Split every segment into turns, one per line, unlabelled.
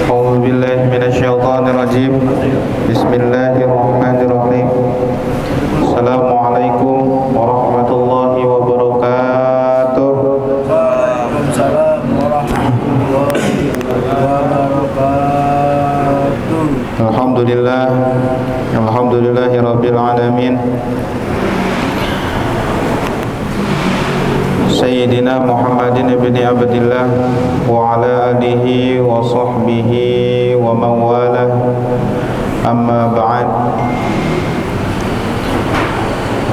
أعوذ بالله من الشيطان الرجيم. بسم الله الرحمن الرحيم. السلام عليكم ورحمة الله وبركاته.
Waalaikumsalam warahmatullahi wabarakatuh.
Alhamdulillah, alhamdulillahi rabbil alamin. Sayyidina Muhammadin ibni Abdillah wa ala alihi wa sahbihi wa mawalah. Amma ba'd.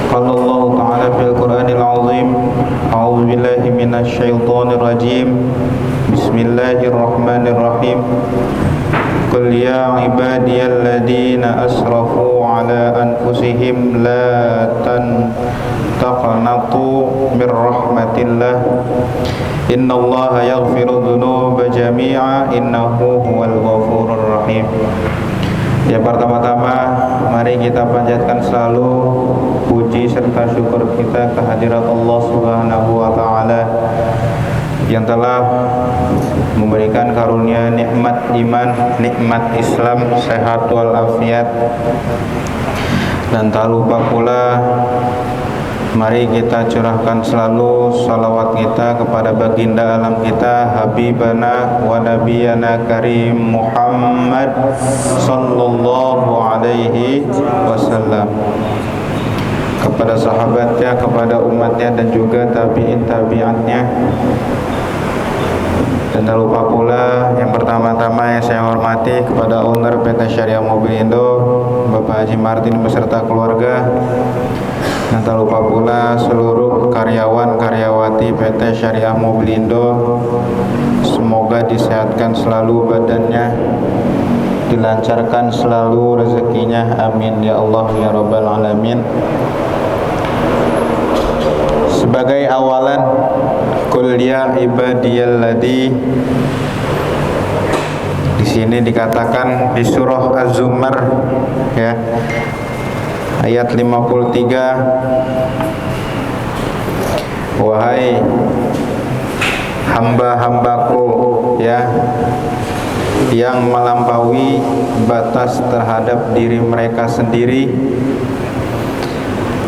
Qala Allah Ta'ala fil Qur'anil Azim. A'udzu billahi minasy syaithanir rajim. Bismillahirrahmanirrahim. Qul ya ibadiyalladzina asrafu ala anfusihim la taqnatu mir rahmatillah. Innallaha yaghfiru dzunuba jami'a innahu huwal ghafurur rahim. Ya, pertama-tama mari kita panjatkan selalu puji serta syukur kita kehadirat Allah Subhanahu wa taala yang telah memberikan karunia nikmat iman, nikmat Islam, sehat walafiat. Dan tak lupa pula mari kita curahkan selalu salawat kita kepada baginda alam kita, Habibana wa Nabiyana Karim Muhammad sallallahu alaihi wasallam, kepada sahabatnya, kepada umatnya, dan juga tabi'in-tabi'atnya. Dan tak lupa pula yang pertama-tama yang saya hormati kepada owner PT Syariah Mobil Indo, Bapak Haji Martin beserta keluarga. Dan tak lupa pula seluruh karyawan-karyawati PT Syariah Mobil Indo. Semoga disehatkan selalu badannya, dilancarkan selalu rezekinya, amin ya Allah ya Rabbal Alamin. Sebagai awalan, Qul ya ibadiyalladzi, di sini dikatakan di surah Az-Zumar ya, ayat 53, wahai hamba-hambaku ya yang melampaui batas terhadap diri mereka sendiri,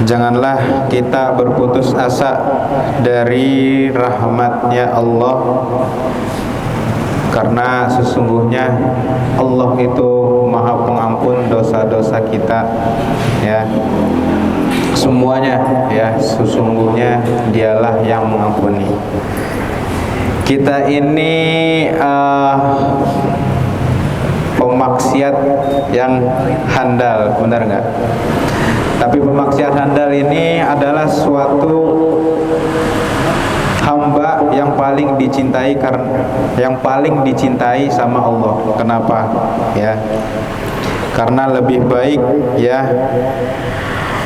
janganlah kita berputus asa dari rahmatnya Allah, karena sesungguhnya Allah itu Maha Pengampun dosa-dosa kita ya, semuanya ya, sesungguhnya Dialah yang mengampuni. Kita ini pemaksiat yang handal, benar nggak? Tapi pemaksiat handal ini adalah suatu hamba yang paling dicintai, karena yang paling dicintai sama Allah. Kenapa? Ya, karena lebih baik ya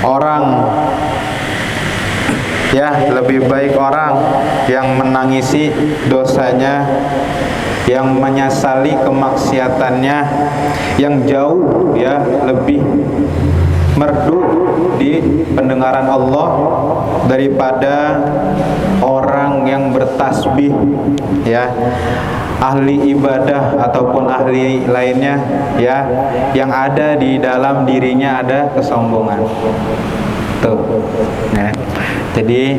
orang lebih baik orang yang menangisi dosanya, yang menyesali kemaksiatannya, yang jauh ya lebih merdu di pendengaran Allah daripada orang yang bertasbih ya, ahli ibadah ataupun ahli lainnya ya, yang ada di dalam dirinya ada kesombongan tuh ya. Jadi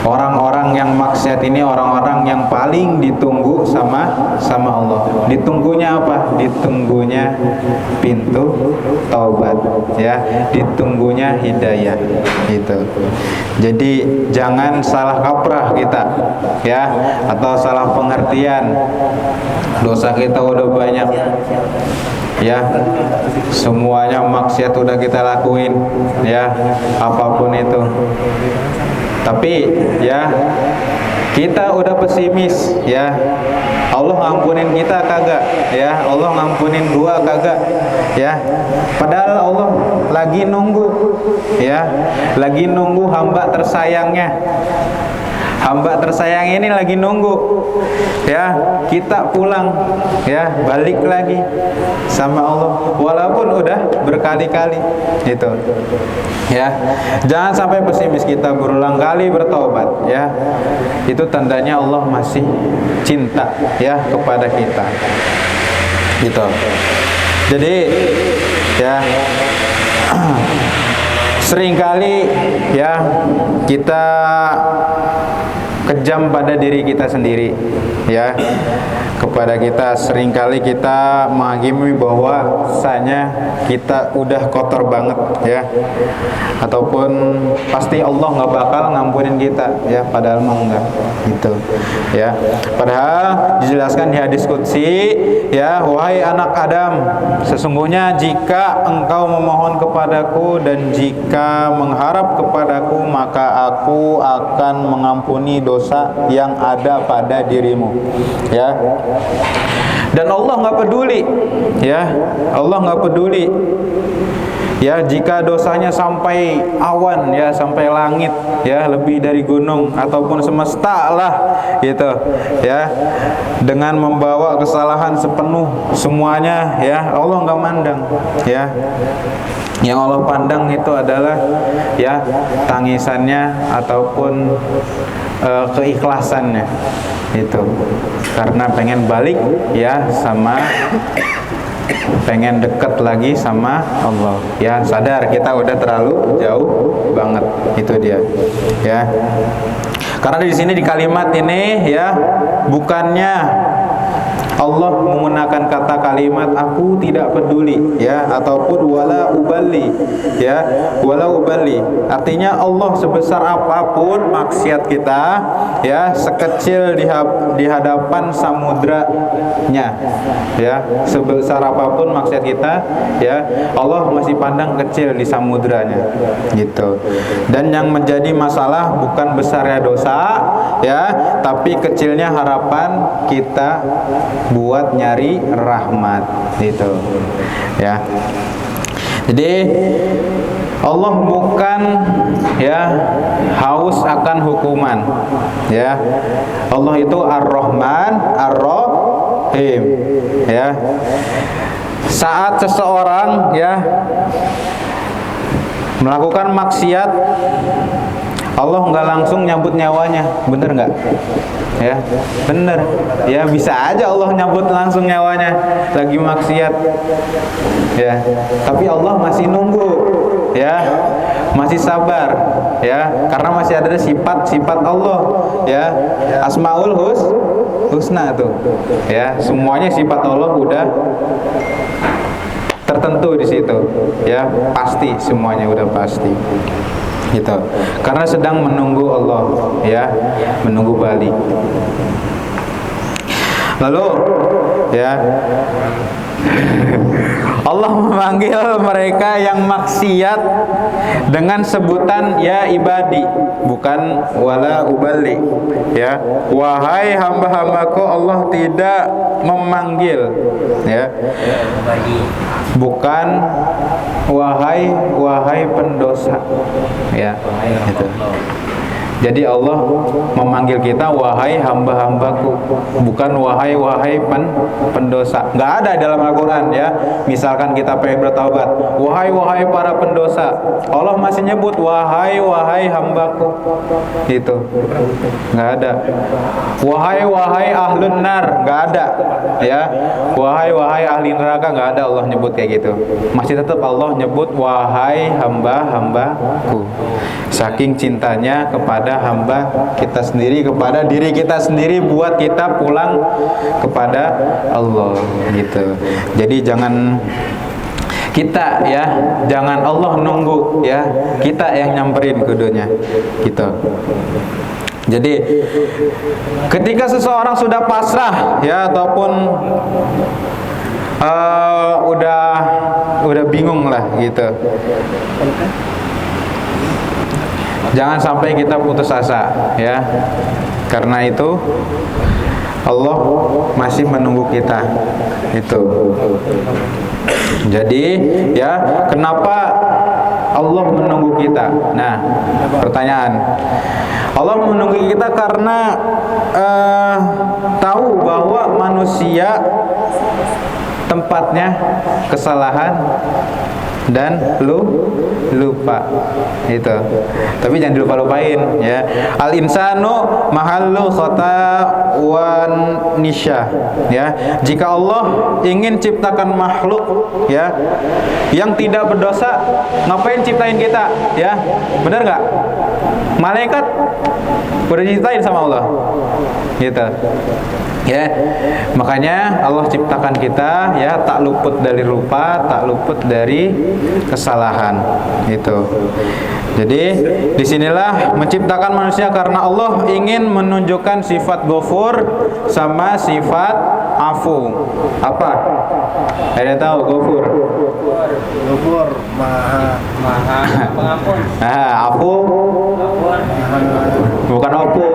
orang-orang yang maksiat ini orang-orang yang paling ditunggu sama Allah. Ditunggunya apa? Ditunggunya pintu taubat ya, ditunggunya hidayah gitu. Jadi jangan salah kaprah kita ya, atau salah pengertian. Dosa kita udah banyak ya, semuanya maksiat udah kita lakuin ya, apapun itu. Tapi ya kita udah pesimis ya, Allah ngampunin kita kagak ya, Allah ngampunin gua kagak ya, padahal Allah lagi nunggu ya, lagi nunggu hamba tersayangnya, hamba tersayang ini lagi nunggu ya kita pulang ya balik lagi sama Allah walaupun udah berkali-kali gitu ya. Jangan sampai pesimis, kita berulang kali bertobat ya, itu tandanya Allah masih cinta ya kepada kita gitu. Jadi ya seringkali ya kita kejam pada diri kita sendiri ya, kepada kita seringkali kita menghakimi bahwa rasanya kita udah kotor banget ya, ataupun pasti Allah nggak bakal ngampunin kita ya, padahal mah enggak gitu ya. Padahal dijelaskan di hadis qudsi ya, wahai anak Adam, sesungguhnya jika engkau memohon kepadaku dan jika mengharap kepadaku, maka aku akan mengampuni dosa yang ada pada dirimu ya. Dan Allah nggak peduli ya, Allah nggak peduli ya jika dosanya sampai awan ya, sampai langit ya, lebih dari gunung ataupun semesta lah gitu ya, dengan membawa kesalahan sepenuh semuanya ya, Allah nggak mandang ya. Yang Allah pandang itu adalah ya tangisannya ataupun keikhlasannya itu, karena pengen balik ya sama, pengen deket lagi sama Allah ya, sadar kita udah terlalu jauh banget, itu dia ya. Karena di sini di kalimat ini ya, bukannya Allah menggunakan kata kalimat aku tidak peduli ya, ataupun wala ubali ya, wala ubali, artinya Allah sebesar apapun maksiat kita ya, sekecil di hadapan samudranya ya, sebesar apapun maksiat kita ya, Allah masih pandang kecil di samudranya gitu. Dan yang menjadi masalah bukan besarnya dosa ya, tapi kecilnya harapan kita buat nyari rahmat itu ya. Jadi Allah bukan ya haus akan hukuman ya. Allah itu Ar-Rahman Ar-Rahim ya. Saat seseorang ya melakukan maksiat, Allah nggak langsung nyabut nyawanya, bener nggak? Ya, bener. Ya bisa aja Allah nyabut langsung nyawanya lagi maksiat. Ya, tapi Allah masih nunggu, ya, masih sabar, ya, karena masih ada sifat-sifat Allah, ya, Asmaul Husna tuh, ya, semuanya sifat Allah udah tertentu di situ, ya, pasti semuanya udah pasti. Gitu. Karena sedang menunggu Allah, ya, menunggu balik. Lalu, ya, Allah memanggil mereka yang maksiat dengan sebutan ya ibadi, bukan wala ubali, ya. Wahai hamba-hambaku, Allah tidak memanggil, ya, bukan wahai pendosa, ya, itu. Jadi Allah memanggil kita wahai hamba-hambaku, bukan wahai pendosa. Nggak ada dalam Al-Quran, ya. Misalkan kita pengen bertaubat, wahai para pendosa, Allah masih nyebut wahai hambaku, itu nggak ada. Wahai ahlun nar, nggak ada, ya. Wahai ahli neraka, nggak ada Allah nyebut kayak gitu. Masih tetap Allah nyebut wahai hamba-hambaku, saking cintanya kepada hamba kita sendiri, kepada diri kita sendiri, buat kita pulang kepada Allah, gitu. Jadi jangan kita, ya, jangan Allah nunggu, ya, kita yang nyamperin kudunya, gitu. Jadi ketika seseorang sudah pasrah, ya, ataupun udah bingung lah, gitu, jangan sampai kita putus asa, ya. Karena itu Allah masih menunggu kita, itu. Jadi, ya, kenapa Allah menunggu kita? Nah, pertanyaan. Allah menunggu kita karena tahu bahwa manusia tempatnya kesalahan dan lupa itu. Tapi jangan dilupa-lupain ya. Al insanu mahallu khata wan nisya ya. Jika Allah ingin ciptakan makhluk ya yang tidak berdosa, ngapain ciptain kita ya? Benar nggak? Malaikat udah diciptain sama Allah gitu ya. Makanya Allah ciptakan kita ya tak luput dari lupa, tak luput dari kesalahan itu. Jadi disinilah menciptakan manusia karena Allah ingin menunjukkan sifat Ghafur sama sifat Afu. Apa? Ada tahu Ghafur?
Ghafur maha pengampun.
Nah, Afu bukan Afu.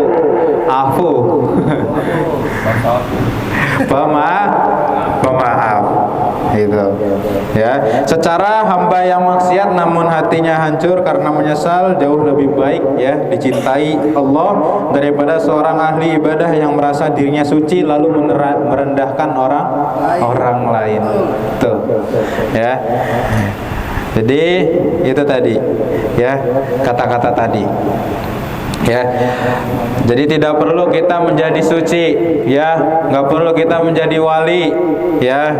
Afu pemaaf itu ya. Secara hamba yang maksiat namun hatinya hancur karena menyesal jauh lebih baik ya dicintai Allah daripada seorang ahli ibadah yang merasa dirinya suci lalu merendahkan orang lain. Tuh ya. Jadi itu tadi ya kata-kata tadi ya. Jadi tidak perlu kita menjadi suci ya, nggak perlu kita menjadi wali ya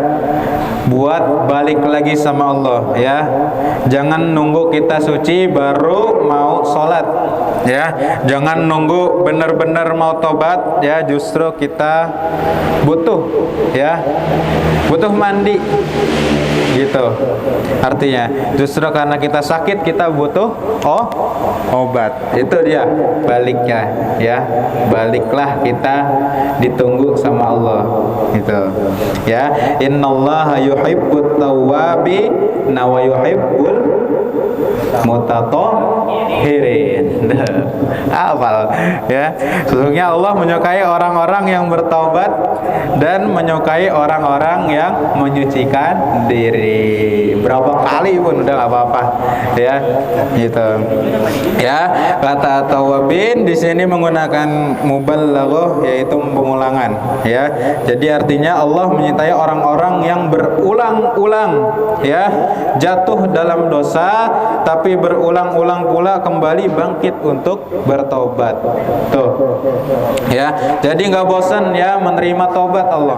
buat balik lagi sama Allah ya. Jangan nunggu kita suci baru mau sholat ya, jangan nunggu benar-benar mau tobat ya. Justru kita butuh ya, butuh mandi gitu. Artinya justru karena kita sakit kita butuh obat. Itu dia baliknya ya. Baliklah kita ditunggu sama Allah gitu ya. Innallaha yuhibbut tawwabi wa yuhibbul mutatahhirin. Hafal ya. Sesungguhnya Allah menyukai orang-orang yang bertaubat dan menyukai orang-orang yang menyucikan diri. Berapa kali pun udah gak apa-apa ya gitu ya. Kata tawabin di sini menggunakan mubalaghah yaitu pengulangan ya. Jadi artinya Allah menyintai orang-orang yang berulang-ulang ya jatuh dalam dosa tapi berulang-ulang pula kembali bangkit untuk bertobat. Tuh ya. Jadi nggak bosan ya menerima tobat Allah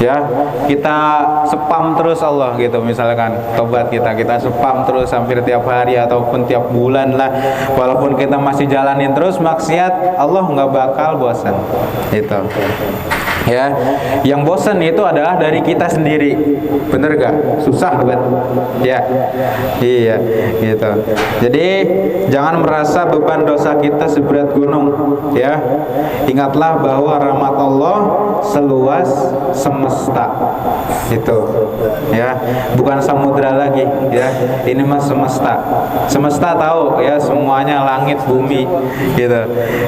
ya. Kita spam terus Allah gitu misalkan tobat kita spam terus hampir tiap hari ataupun tiap bulan lah. Walaupun kita masih jalanin terus maksiat, Allah nggak bakal bosan itu ya. Yang bosan itu adalah dari kita sendiri, bener gak? Susah banget ya. Iya gitu. Jadi jangan merasa beban dosa kita seberat gunung ya. Ingatlah bahwa rahmat Allah seluas semesta itu ya, bukan samudra lagi ya. Ini mah semesta. Semesta tahu ya, semuanya langit bumi gitu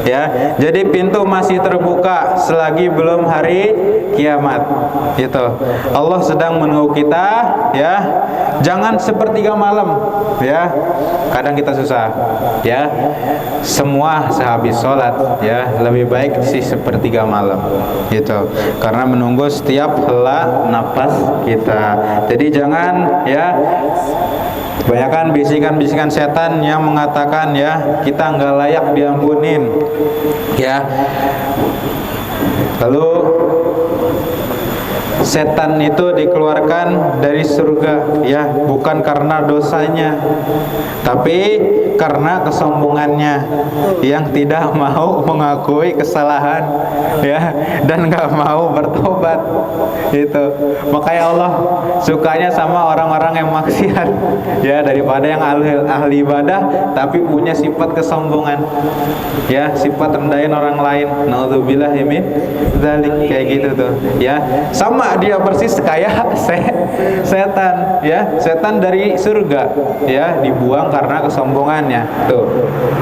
ya. Jadi pintu masih terbuka selagi belum hari kiamat gitu. Allah sedang menunggu kita ya. Jangan sepertiga malam ya. Kadang kita susah ya. Semua sehabis sholat ya. Lebih baik sih sepertiga malam gitu. Karena menunggu setiap hela napas kita. Jadi jangan ya kebanyakan bisikan-bisikan setan yang mengatakan ya kita nggak layak diampunin ya. Lalu setan itu dikeluarkan dari surga ya bukan karena dosanya tapi karena kesombongannya yang tidak mau mengakui kesalahan ya dan nggak mau bertobat itu. Makanya Allah sukanya sama orang-orang yang maksiat ya daripada yang ahli ibadah tapi punya sifat kesombongan ya, sifat rendahin orang lain. Naudzubillah min dzalik kayak gitu tuh ya. Sama dia persis kayak setan, ya. Setan dari surga, ya, dibuang karena kesombongannya. Tuh.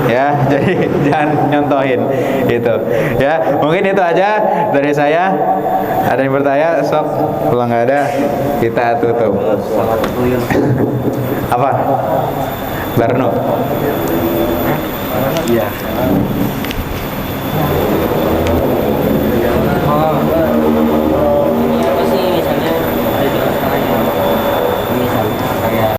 Ya, jadi jangan nyontohin gitu. Ya, mungkin itu aja dari saya. Ada yang bertanya? Sok. Kalau nggak ada, kita tutup. Apa? Barno.
Iya.